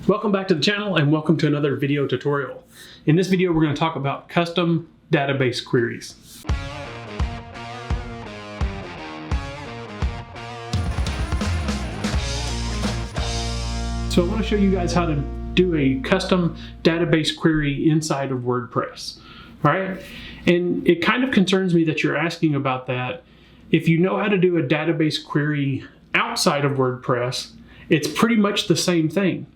Welcome back to the channel and welcome to another video tutorial. In this video, we're going to talk about custom database queries. So I want to show you guys how to do a custom database query inside of WordPress. All right, and it kind of concerns me that you're asking about that. If you know how to do a database query outside of WordPress, it's pretty much the same thing.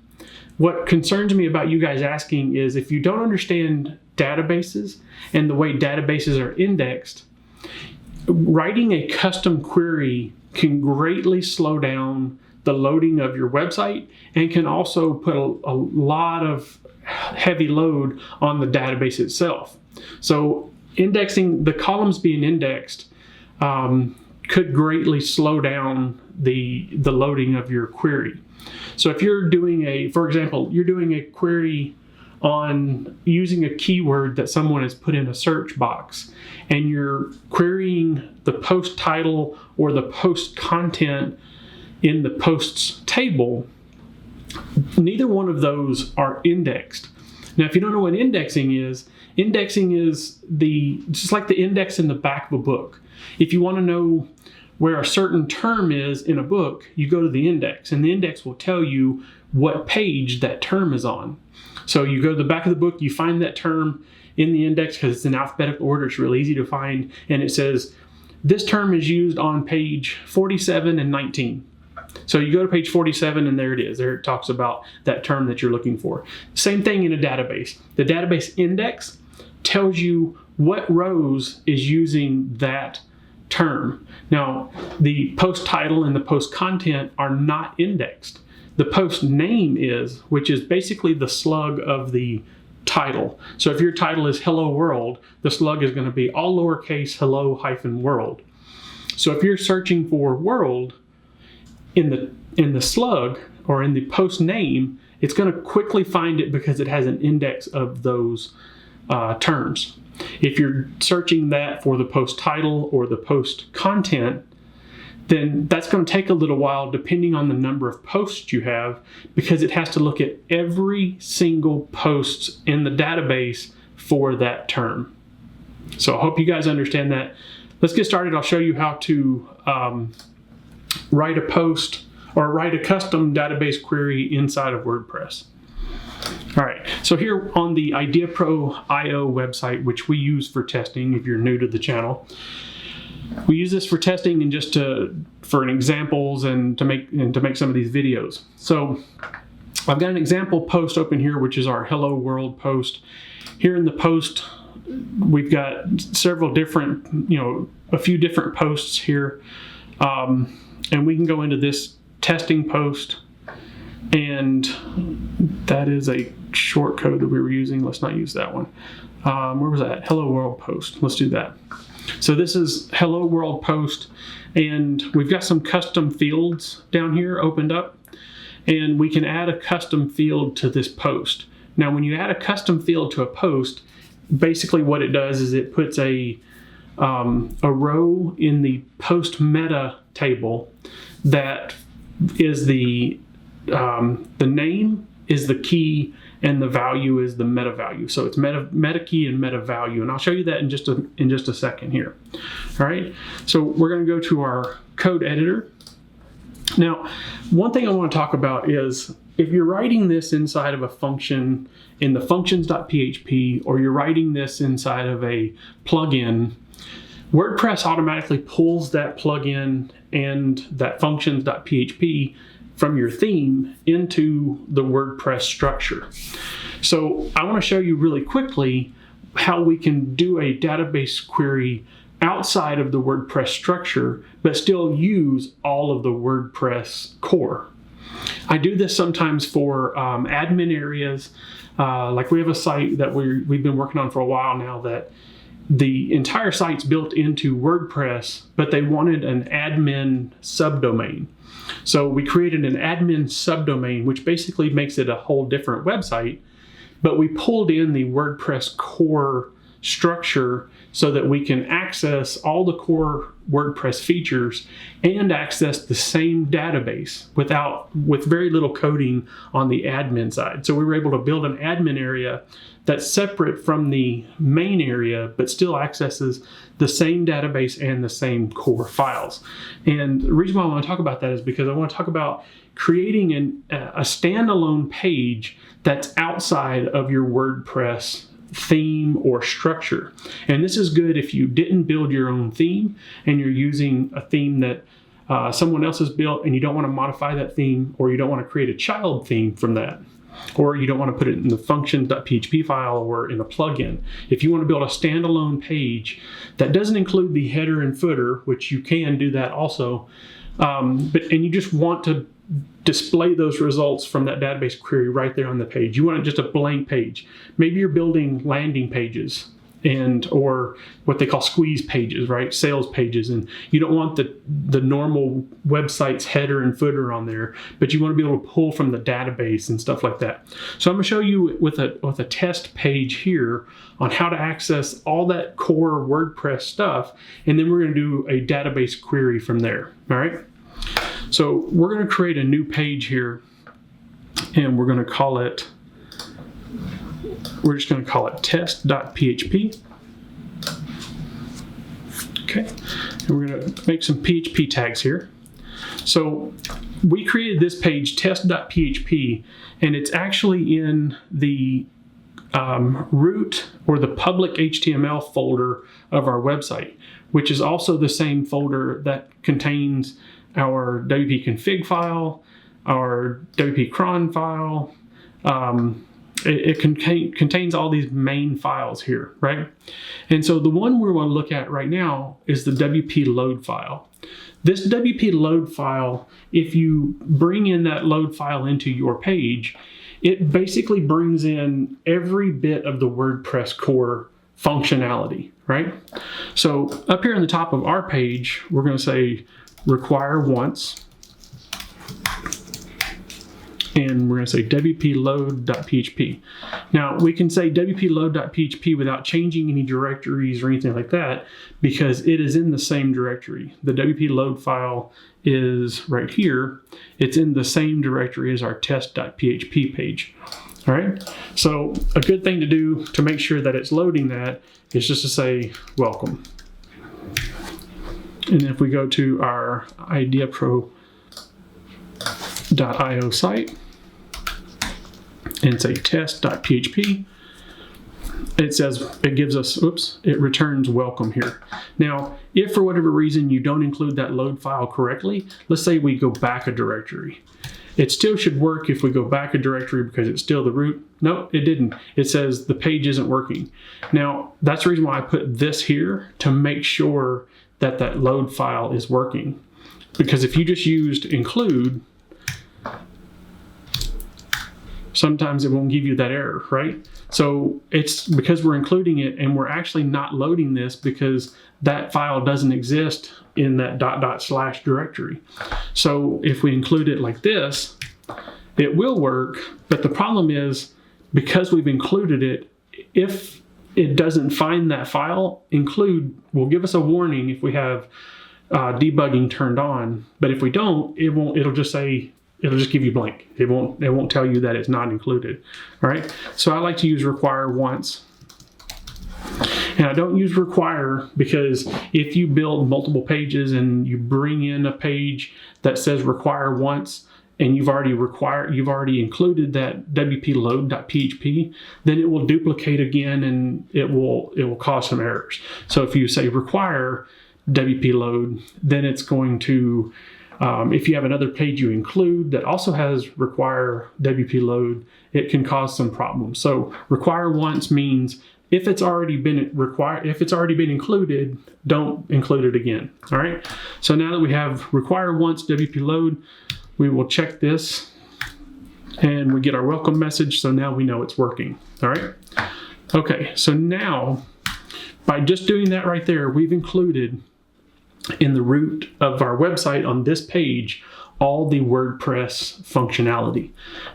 What concerns me about you guys asking is if you don't understand databases and the way databases are indexed, writing a custom query can greatly slow down the loading of your website and can also put a lot of heavy load on the database itself. So indexing, the columns being indexed could greatly slow down the loading of your query. So if you're doing for example, you're doing a query on using a keyword that someone has put in a search box, and you're querying the post title or the post content in the posts table, neither one of those are indexed. Now, if you don't know what indexing is just like the index in the back of a book. If you want to know where a certain term is in a book, you go to the index, and the index will tell you what page that term is on. So you go to the back of the book, you find that term in the index because it's in alphabetical order, it's really easy to find, and it says, this term is used on page 47 and 19. So you go to page 47 and there it is. There it talks about that term that you're looking for. Same thing in a database. The database index tells you what rows is using that term. Now, the post title and the post content are not indexed. The post name is, which is basically the slug of the title. So if your title is Hello World, the slug is going to be all lowercase hello-world. So if you're searching for world in the slug or in the post name, it's going to quickly find it because it has an index of those terms. If you're searching that for the post title or the post content, then that's going to take a little while depending on the number of posts you have, because it has to look at every single post in the database for that term. So I hope you guys understand that. Let's get started. I'll show you how to write a post or write a custom database query inside of WordPress. All right, so here on the IdeaPro.io website, which we use for testing if you're new to the channel, we use this for testing and just for examples and to make some of these videos. So I've got an example post open here, which is our Hello World post. Here in the post, we've got several different, a few different posts here, and we can go into this testing post. And that is a short code that we were using. Let's not use that one. Where was that? Hello World post. Let's do that. So this is Hello World post, and we've got some custom fields down here opened up, and we can add a custom field to this post. Now, when you add a custom field to a post, basically what it does is it puts a row in the post meta table that is the name is the key and the value is the meta value. So it's meta key and meta value, and I'll show you that in just a second here. All right, so we're going to go to our code editor. Now, one thing I want to talk about is if you're writing this inside of a function in the functions.php, or you're writing this inside of a plugin, WordPress automatically pulls that plugin and that functions.php from your theme into the WordPress structure. So I want to show you really quickly how we can do a database query outside of the WordPress structure, but still use all of the WordPress core. I do this sometimes for admin areas. Like we have a site that we've been working on for a while now that the entire site's built into WordPress, but they wanted an admin subdomain. So we created an admin subdomain, which basically makes it a whole different website, but we pulled in the WordPress core structure so that we can access all the core WordPress features and access the same database with very little coding on the admin side. So we were able to build an admin area that's separate from the main area, but still accesses the same database and the same core files. And the reason why I want to talk about that is because I want to talk about creating a standalone page that's outside of your WordPress theme or structure. And this is good if you didn't build your own theme and you're using a theme that someone else has built and you don't want to modify that theme, or you don't want to create a child theme from that, or you don't want to put it in the functions.php file or in a plugin. If you want to build a standalone page that doesn't include the header and footer, which you can do that also, and you just want to display those results from that database query right there on the page. You want just a blank page. Maybe you're building landing pages or what they call squeeze pages, right? Sales pages, and you don't want the normal website's header and footer on there, but you want to be able to pull from the database and stuff like that. So I'm going to show you with a test page here on how to access all that core WordPress stuff, and then we're going to do a database query from there. All right. So we're going to create a new page here, and we're just going to call it test.php. Okay, and we're going to make some PHP tags here. So we created this page, test.php, and it's actually in the root or the public HTML folder of our website, which is also the same folder that contains our WP config file, our WP cron file. It contains all these main files here, right? And so the one we want to look at right now is the WP load file. This WP load file, if you bring in that load file into your page, it basically brings in every bit of the WordPress core functionality, right? So up here on the top of our page, we're going to say require once, and we're going to say wpload.php. Now we can say wpload.php without changing any directories or anything like that, because it is in the same directory. The WP load file is right here. It's in the same directory as our test.php page. All right, so a good thing to do to make sure that it's loading that is just to say welcome. And if we go to our ideapro.io site and say test.php, it returns welcome here. Now, if for whatever reason you don't include that load file correctly, let's say we go back a directory. It still should work if we go back a directory because it's still the root. No, it didn't. It says the page isn't working. Now, that's the reason why I put this here, to make sure that that load file is working. Because if you just used include, sometimes it won't give you that error, right? So it's because we're including it and we're actually not loading this because that file doesn't exist in that // directory. So if we include it like this, it will work, but the problem is because we've included it, if it doesn't find that file, include will give us a warning if we have debugging turned on, but if we don't, it won't. It'll just give you blank. It won't tell you that it's not included. All right. So I like to use require once, and I don't use require because if you build multiple pages and you bring in a page that says require once, and you've already included that wpload.php, then it will duplicate again and it will cause some errors. So if you say require wpload, then it's going to, if you have another page you include that also has require wpload, it can cause some problems. So require once means if it's already been included, don't include it again. All right. So now that we have require once wpload, we will check this and we get our welcome message. So now we know it's working. All right. Okay. So now by just doing that right there, we've included in the root of our website on this page all the WordPress functionality.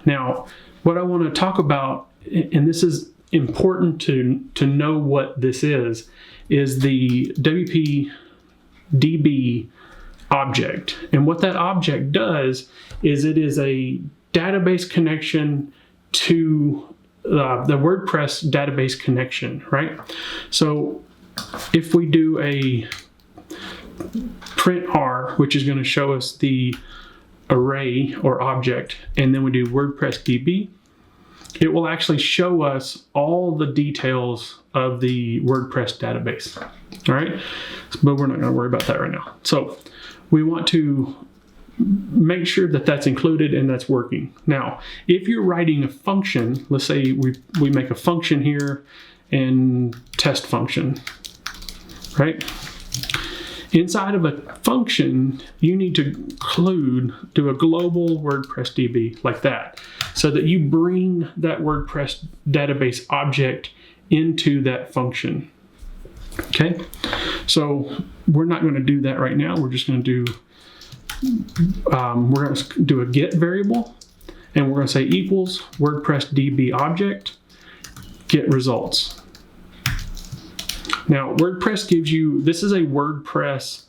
Now, what I want to talk about, and this is important to know what this is the WP DB object. And what that object does is it is a database connection to the WordPress database connection, right? So if we do a print R, which is going to show us the array or object, and then we do WordPress DB, it will actually show us all the details of the WordPress database. All right, but we're not going to worry about that right now. So we want to make sure that that's included and that's working. Now, if you're writing a function, let's say we make a function here and test function, right? Inside of a function, you need to do a global WordPress DB like that, so that you bring that WordPress database object into that function. Okay, so we're not going to do that right now. We're just going to do, we're going to do a get variable, and we're going to say equals WordPress DB object get results. Now, WordPress gives you, this is a WordPress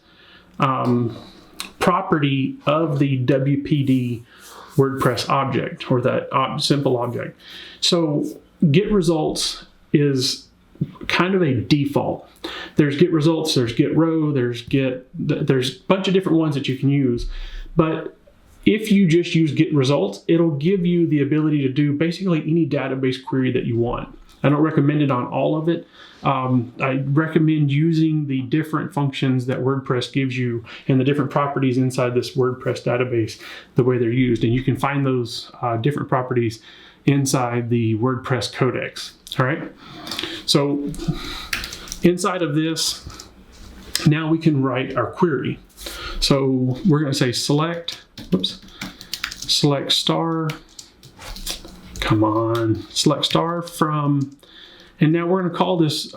property of the WPD WordPress object, or that simple object. So get results is kind of a default. There's get results, there's get row, there's a bunch of different ones that you can use. But if you just use get results, it'll give you the ability to do basically any database query that you want. I don't recommend it on all of it. I recommend using the different functions that WordPress gives you and the different properties inside this WordPress database, the way they're used. And you can find those different properties inside the WordPress codex. All right. So inside of this, now we can write our query. So we're going to say select star. Come on, select star from, and now we're going to call this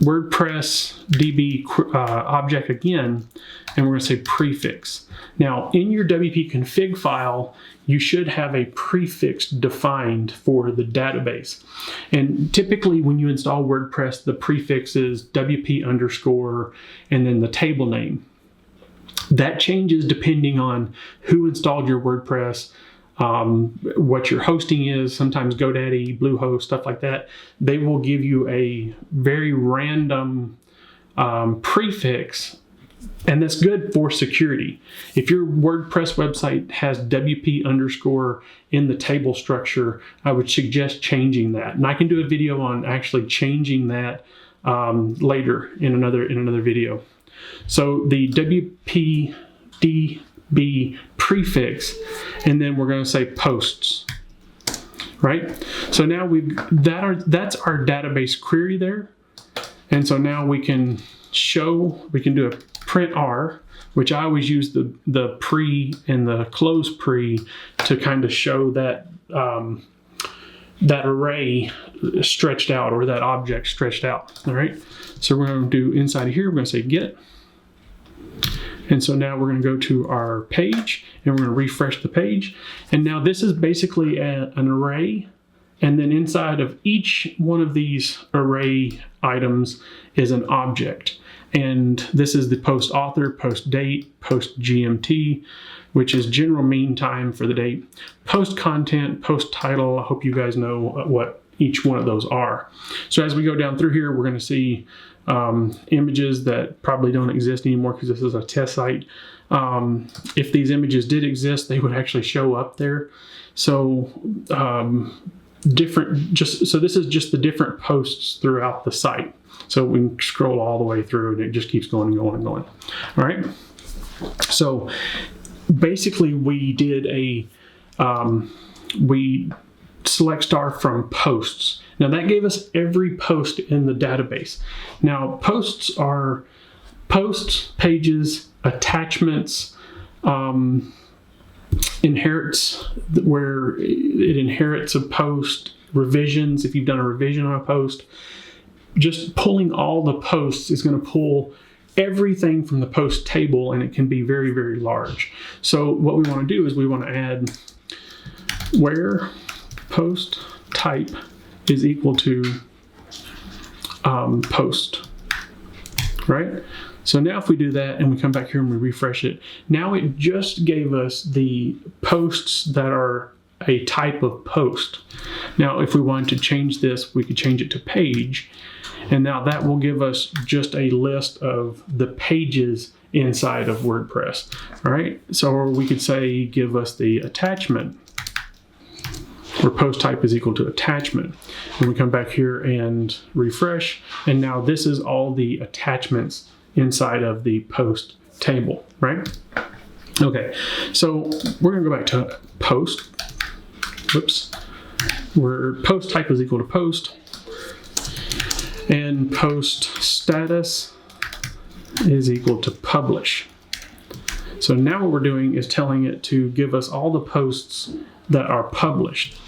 WordPress DB object again, and we're going to say prefix. Now, in your WP config file, you should have a prefix defined for the database. And typically when you install WordPress, the prefix is WP underscore and then the table name. That changes depending on who installed your WordPress, what your hosting is. Sometimes GoDaddy, Bluehost, stuff like that, they will give you a very random prefix, and that's good for security. If your WordPress website has WP underscore in the table structure, I would suggest changing that. And I can do a video on actually changing that later in another video. So the WPDB prefix, and then we're going to say posts, right? So now that's our database query there. And so now we can do a print R, which I always use the pre and the close pre to kind of show that that array stretched out, or that object stretched out. All right. So we're going to do inside of here, we're going to say get. And so now we're going to go to our page and we're going to refresh the page. And now this is basically an array. And then inside of each one of these array items is an object. And this is the post author, post date, post GMT, which is general mean time for the date, post content, post title. I hope you guys know what each one of those are. So as we go down through here, we're going to see images that probably don't exist anymore because this is a test site. If these images did exist, they would actually show up there. So so this is just the different posts throughout the site. So we can scroll all the way through and it just keeps going and going and going. All right. So basically we did we select star from posts. Now that gave us every post in the database. Now posts are posts, pages, attachments, inherits, where it inherits a post, revisions, if you've done a revision on a post. Just pulling all the posts is going to pull everything from the post table, and it can be very, very large. So what we want to do is we want to add where post type is equal to post. right? So now if we do that and we come back here and we refresh it, now it just gave us the posts that are a type of post. Now if we wanted to change this, we could change it to page, and now that will give us just a list of the pages inside of WordPress. All right, so we could say give us the attachment, where post type is equal to attachment. And we come back here and refresh, and now this is all the attachments inside of the post table, right? Okay, so we're gonna go back to post. Whoops. Where post type is equal to post, and post status is equal to publish. So now what we're doing is telling it to give us all the posts that are published.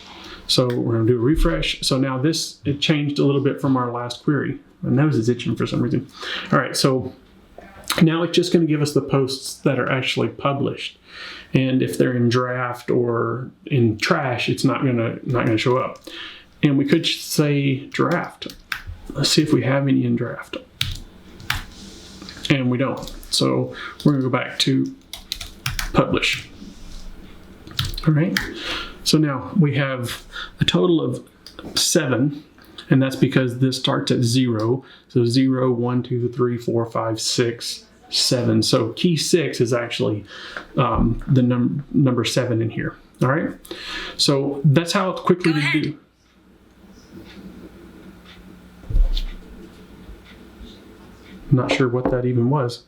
So we're going to do a refresh. So now it changed a little bit from our last query. My nose is itching for some reason. All right, so now it's just going to give us the posts that are actually published. And if they're in draft or in trash, it's not going to show up. And we could say draft. Let's see if we have any in draft. And we don't. So we're going to go back to publish. All right. So now we have a total of 7, and that's because this starts at 0. So 0, 1, 2, 3, 4, 5, 6, 7. So key 6 is actually the number 7 in here. All right. So that's how quickly to do. Not sure what that even was.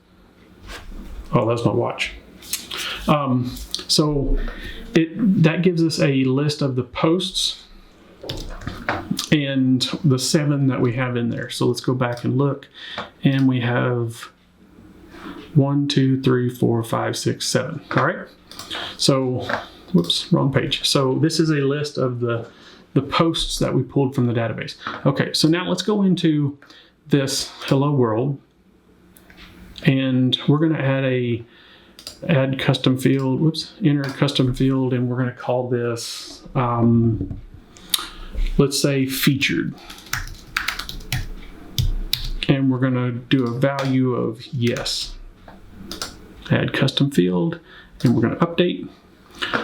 Oh, that's my watch. So that gives us a list of the posts and the 7 that we have in there. So let's go back and look, and we have 1, 2, 3, 4, 5, 6, 7. All right. So, whoops, wrong page. So this is a list of the posts that we pulled from the database. Okay, so now let's go into this hello world, and we're going to add custom field, enter custom field, and we're going to call this, let's say featured. And we're going to do a value of yes. Add custom field, and we're going to update.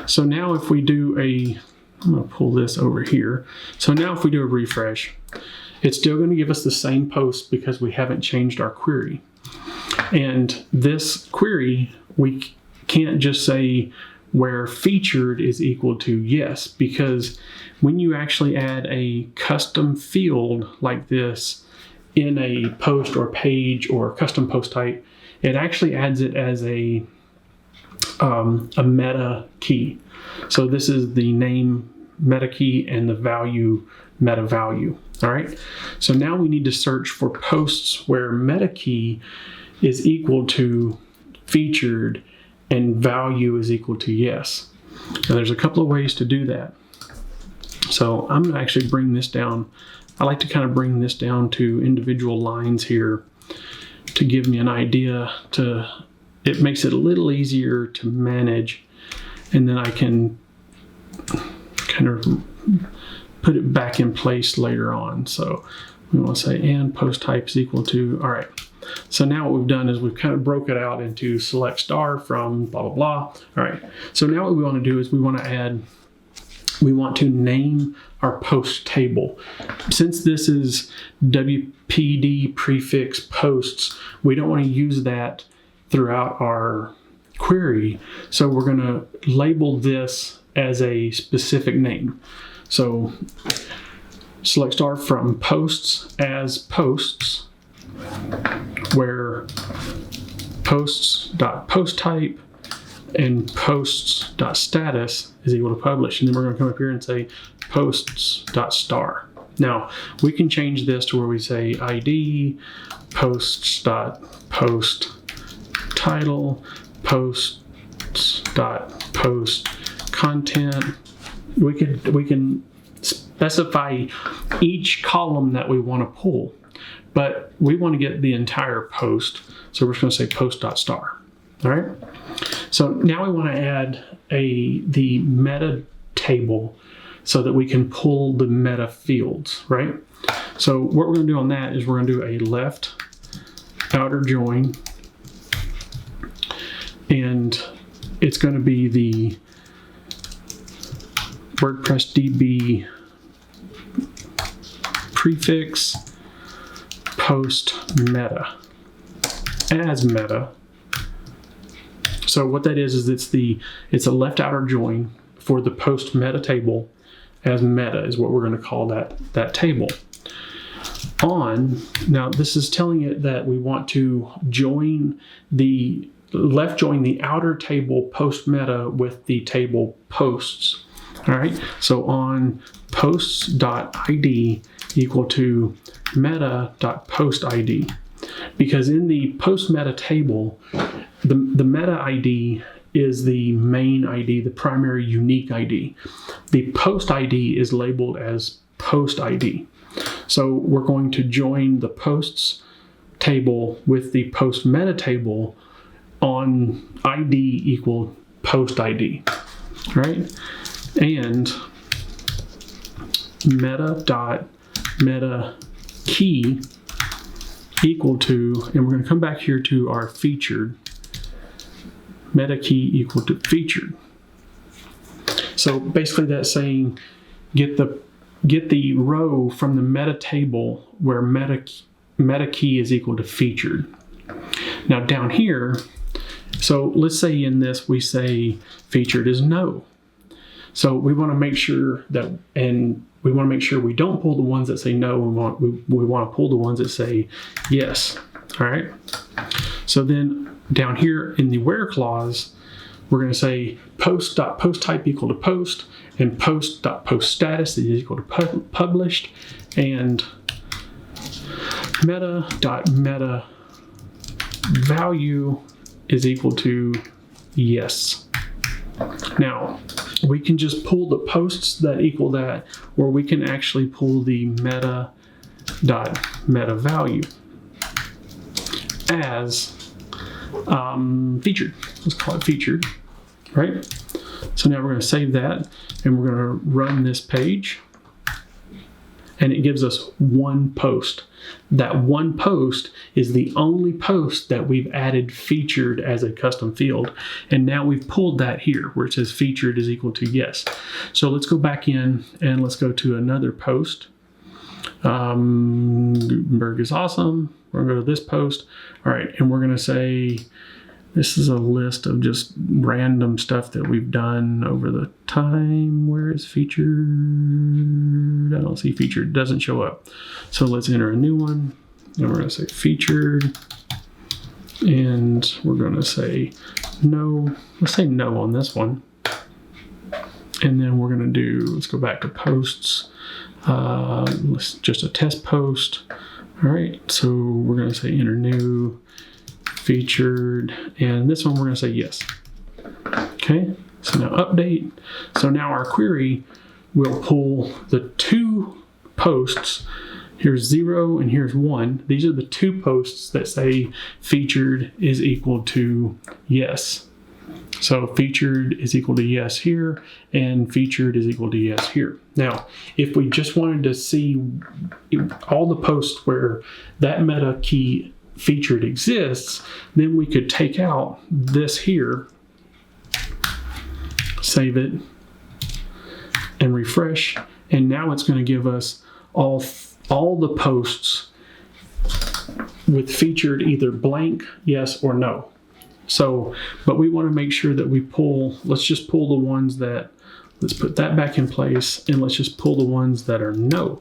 So now if we do I'm going to pull this over here. So now if we do a refresh, it's still going to give us the same post because we haven't changed our query. And this query, we can't just say where featured is equal to yes, because when you actually add a custom field like this in a post or page or custom post type, it actually adds it as a meta key. So this is the name meta key and the value meta value. All right. So now we need to search for posts where meta key is equal to featured and value is equal to yes. Now there's a couple of ways to do that. So I'm going to actually bring this down. I like to kind of bring this down to individual lines here to give me an idea. It makes it a little easier to manage, and then I can kind of put it back in place later on. So we want to say and post type is equal to, all right. So now what we've done is we've kind of broke it out into select star from blah, blah, blah. All right. So now what we want to do is we want to name our post table. Since this is WPD prefix posts, we don't want to use that throughout our query. So we're going to label this as a specific name. So select star from posts as posts, where posts.post type and posts.status is equal to publish. And then we're going to come up here and say posts.star. Now we can change this to where we say ID, posts.post title, posts.post content. We can specify each column that we want to pull, but we want to get the entire post. So we're just going to say post.star. All right. So now we want to add the meta table so that we can pull the meta fields, right? So what we're going to do on that is we're going to do a left outer join, and it's going to be the WordPress DB prefix post meta as meta. So what that is it's a left outer join for the post meta table as meta is what we're going to call that table. Now this is telling it that we want to left join the outer table post meta with the table posts. All right, so on posts.id equal to meta.postid, because in the post meta table, the meta ID is the main ID, the primary unique ID. The post ID is labeled as post ID. So we're going to join the posts table with the post meta table on ID equal post ID, right? And meta key equal to, and we're going to come back here to our featured, meta key equal to featured. So basically that's saying get the row from the meta table where meta key is equal to featured. Now down here, so let's say in this we say featured is no. So we want to make sure that, and we want to make sure we don't pull the ones that say no. We want to pull the ones that say yes. All right. So then down here in the where clause, we're going to say post.post type equal to post, and post.post status is equal to published, and meta.meta value is equal to yes. Now, we can just pull the posts that equal that, or we can actually pull the meta.meta value as featured. Let's call it featured, right? So now we're going to save that, and we're going to run this page, and it gives us one post. That one post is the only post that we've added featured as a custom field. And now we've pulled that here where it says featured is equal to yes. So let's go back in and let's go to another post. Gutenberg is awesome. We're going to go to this post. All right, and we're going to say, this is a list of just random stuff that we've done over the time. Where is featured? I don't see featured, it doesn't show up. So let's enter a new one. And we're gonna say featured. And we're gonna say no. Let's say no on this one. And then we're gonna let's go back to posts. Just a test post. All right, so we're gonna say enter new. Featured, and this one we're going to say yes. Okay, so now update. So now our query will pull the two posts. Here's 0 and here's 1. These are the two posts that say featured is equal to yes. So featured is equal to yes here, and featured is equal to yes here. Now, if we just wanted to see all the posts where that meta key featured exists, then we could take out this here, save it, and refresh, and now it's going to give us all the posts with featured either blank, yes, or no. So, but we want to make sure that we let's just pull the ones that, let's put that back in place, and let's just pull the ones that are no.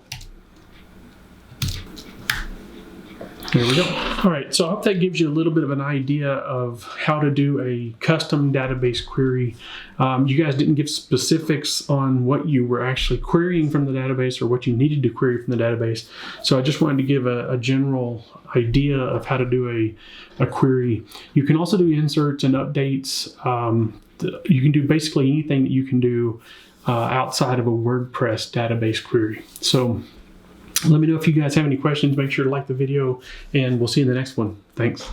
There we go. All right, so I hope that gives you a little bit of an idea of how to do a custom database query. You guys didn't give specifics on what you were actually querying from the database or what you needed to query from the database. So I just wanted to give a general idea of how to do a query. You can also do inserts and updates. You can do basically anything that you can do outside of a WordPress database query. So let me know if you guys have any questions. Make sure to like the video, and we'll see you in the next one. Thanks.